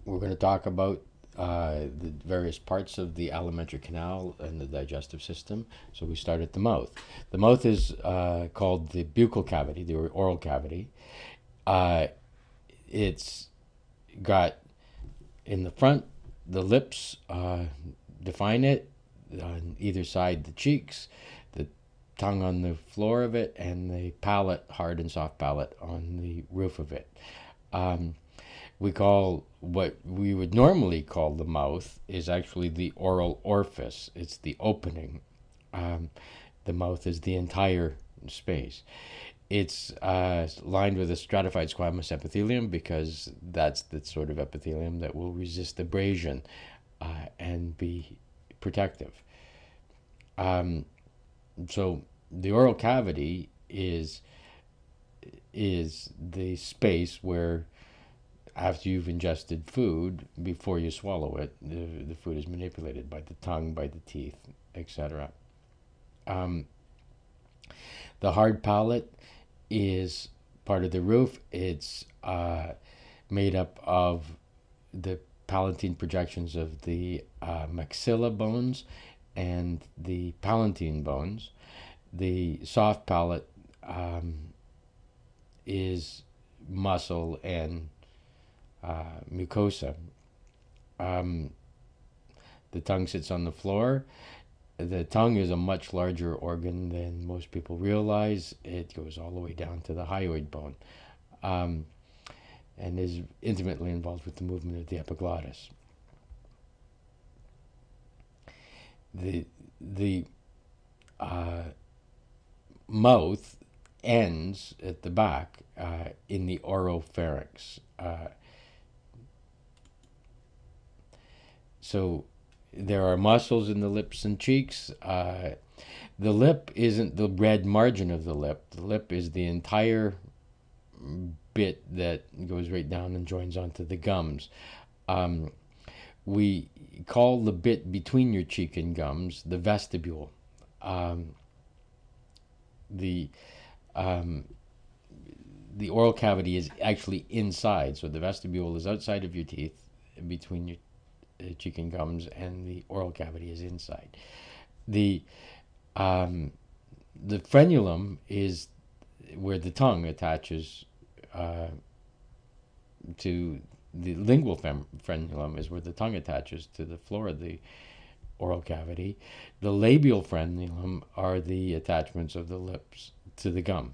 We're going to talk about the various parts of the alimentary canal and the digestive system. So we start at the mouth. The mouth is called the buccal cavity, the oral cavity. Uh, it's got in the front the lips define it, on either side the cheeks, the tongue on the floor of it, and the palate, hard and soft palate, on the roof of it. Um, we call what we would normally call the mouth is actually the oral orifice. It's the opening. Um, the mouth is the entire space. It's lined with a stratified squamous epithelium because that's the sort of epithelium that will resist abrasion and be protective. Um, so the oral cavity is the space where after you've ingested food, before you swallow it, the food is manipulated by the tongue, by the teeth, etc. Um, the hard palate is part of the roof. It's made up of the palatine projections of the maxilla bones and the palatine bones. The soft palate is muscle and mucosa. Um, the tongue sits on the floor. The tongue is a much larger organ than most people realize. It goes all the way down to the hyoid bone um, and is intimately involved with the movement of the epiglottis. The uh, mouth ends at the back in the oropharynx. So there are muscles in the lips and cheeks. The lip isn't the red margin of the lip. The lip is the entire bit that goes right down and joins onto the gums. Um, we call the bit between your cheek and gums the vestibule. Um, the um, the oral cavity is actually inside, so the vestibule is outside of your teeth, between your cheek and gums, and the oral cavity is inside. The um, the frenulum is where the tongue attaches uh, to the lingual frenulum is where the tongue attaches to the floor of the oral cavity. The labial frenulum are the attachments of the lips to the gum.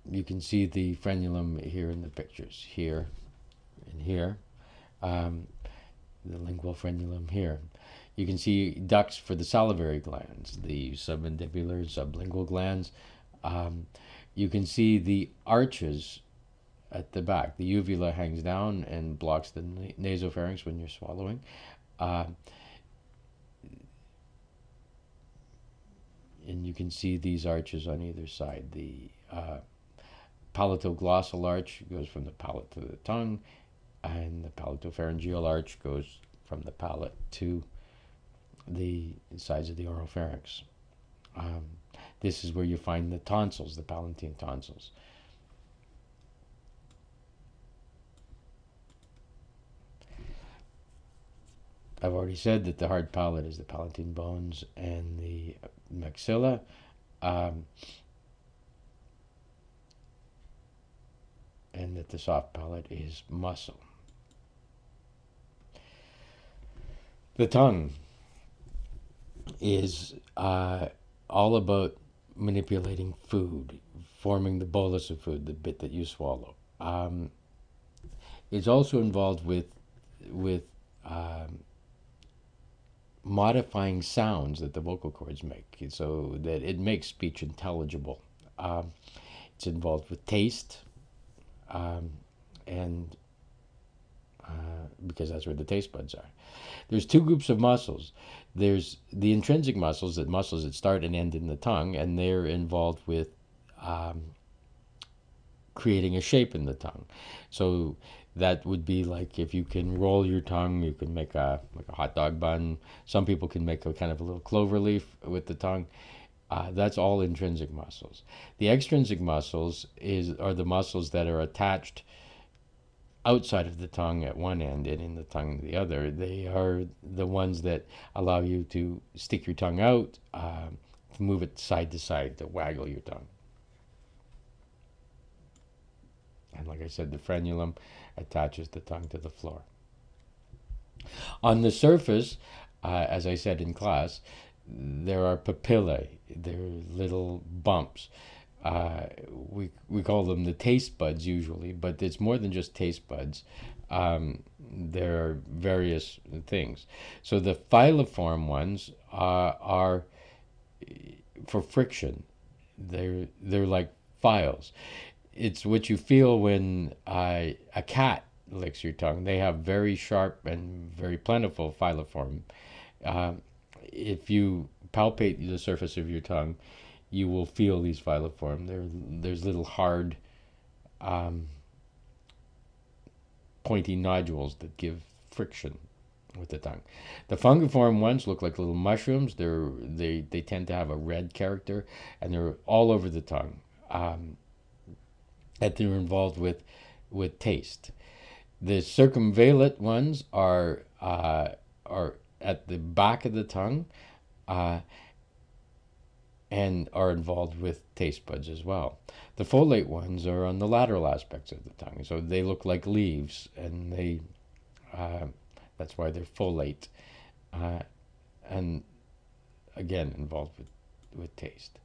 You can see the frenulum here in the pictures, here and here. Um, the lingual frenulum here. You can see ducts for the salivary glands, the submandibular, sublingual glands. Um, you can see the arches at the back. The uvula hangs down and blocks the nasopharynx when you're swallowing. Uh, and you can see these arches on either side. The palatoglossal arch goes from the palate to the tongue, and the palatopharyngeal arch goes from the palate to the sides of the oropharynx. Um, this is where you find the tonsils, the palatine tonsils. I've already said that the hard palate is the palatine bones and the maxilla. Um, and that the soft palate is muscle. The tongue is all about manipulating food, forming the bolus of food, the bit that you swallow. It's also involved with um, modifying sounds that the vocal cords make, so that it makes speech intelligible. It's involved with taste, um, and because that's where the taste buds are. There's two groups of muscles. There's the intrinsic muscles that start and end in the tongue, and they're involved with um, creating a shape in the tongue. So that would be like if you can roll your tongue, you can make a hot dog bun. Some people can make a kind of a little clover leaf with the tongue. That's all intrinsic muscles. The extrinsic muscles are the muscles that are attached outside of the tongue at one end and in the tongue at the other. They are the ones that allow you to stick your tongue out, to move it side to side, to waggle your tongue. And like I said, the frenulum attaches the tongue to the floor. On the surface, as I said in class, there are papillae. They're little bumps. We call them the taste buds usually, but it's more than just taste buds. There are various things. So the filiform ones are for friction. They're like files. It's what you feel when a cat licks your tongue. They have very sharp and very plentiful filiform. If you palpate the surface of your tongue, you will feel these filiform. There's little hard, pointy nodules that give friction with the tongue. The fungiform ones look like little mushrooms. They tend to have a red character, and they're all over the tongue. That they're involved with taste. The circumvallate ones are at the back of the tongue, and are involved with taste buds as well. The folate ones are on the lateral aspects of the tongue, so they look like leaves, and that's why they're folate, and again involved with taste.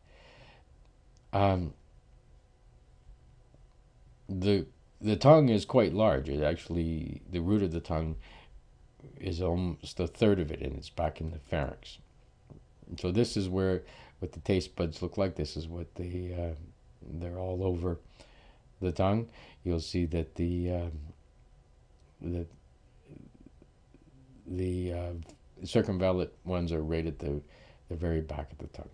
The tongue is quite large. It actually, the root of the tongue is almost a third of it, and it's back in the pharynx. So this is what the taste buds look like. This is what they're all over the tongue. You'll see that the circumvallate ones are right at the very back of the tongue.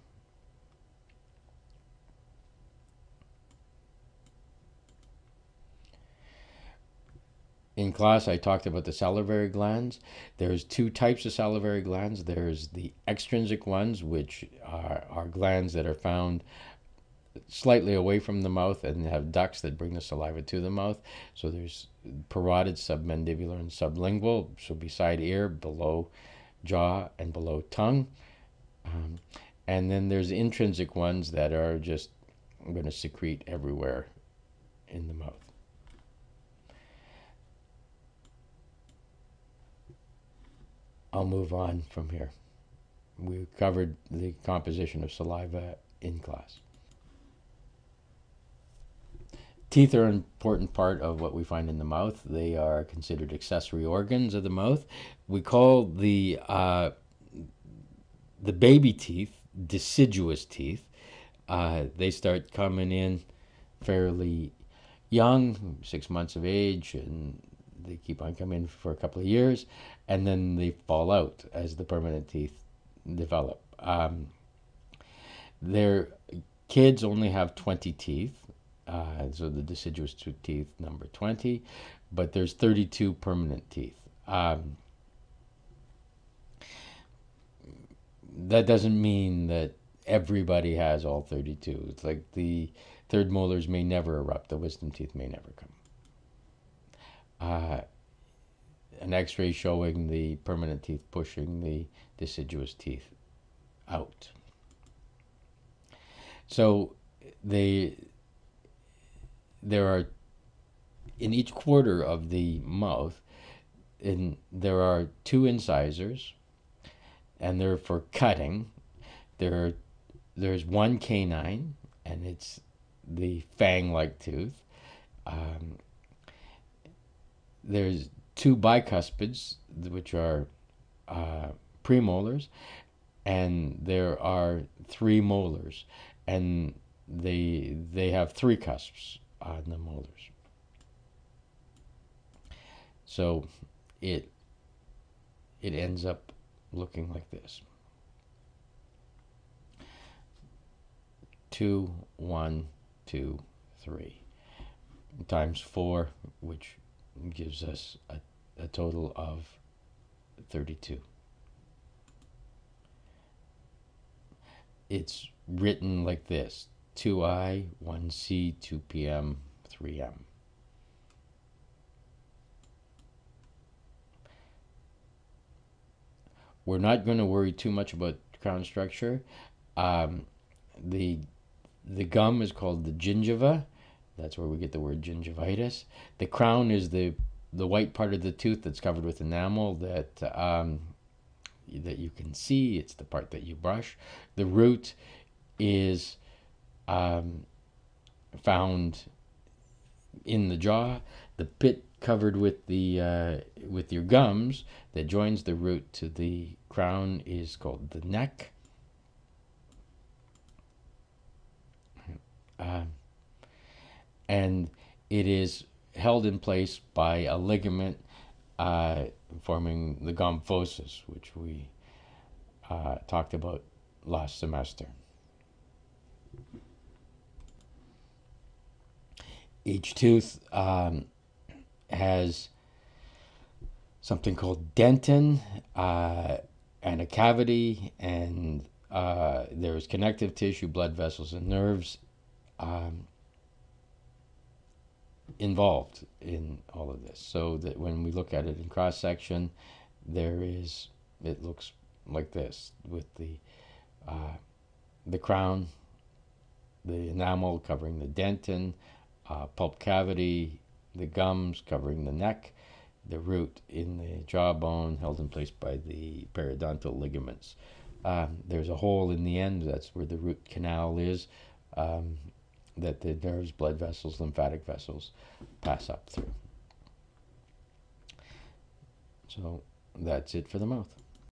In class, I talked about the salivary glands. There's two types of salivary glands. There's the extrinsic ones, which are glands that are found slightly away from the mouth and have ducts that bring the saliva to the mouth. So there's parotid, submandibular, and sublingual, so beside ear, below jaw, and below tongue. And then there's intrinsic ones that are just going to secrete everywhere in the mouth. I'll move on from here. We covered the composition of saliva in class. Teeth are an important part of what we find in the mouth. They are considered accessory organs of the mouth. We call the baby teeth deciduous teeth. They start coming in fairly young, 6 months of age, and they keep on coming for a couple of years, and then they fall out as the permanent teeth develop. Their kids only have 20 teeth, so the deciduous teeth number 20, but there's 32 permanent teeth. That doesn't mean that everybody has all 32. It's like the third molars may never erupt, the wisdom teeth may never come. An x-ray showing the permanent teeth pushing the deciduous teeth out. So there are, in each quarter of the mouth, there are two incisors, and they're for cutting. There's one canine, and it's the fang-like tooth. There's two bicuspids, which are premolars, and there are three molars, and they have three cusps on the molars. So it ends up looking like this. 2, 1, 2, 3 times 4, which gives us a total of 32. It's written like this: 2I, 1C, 2PM, 3M. We're not going to worry too much about crown structure. Um, the gum is called the gingiva. That's where we get the word gingivitis. The crown is the white part of the tooth that's covered with enamel that that you can see. It's the part that you brush. The root is found in the jaw. The pit covered with the with your gums that joins the root to the crown is called the neck. And it is held in place by a ligament forming the gum fossus, which we talked about last semester. Each tooth has something called dentin and a cavity, and there's connective tissue, blood vessels, and nerves involved in all of this, so that when we look at it in cross section, it looks like this, with the crown, the enamel covering the dentin, pulp cavity, the gums covering the neck, the root in the jawbone held in place by the periodontal ligaments. There's a hole in the end, that's where the root canal is, that the nerves, blood vessels, lymphatic vessels pass up through. So that's it for the mouth.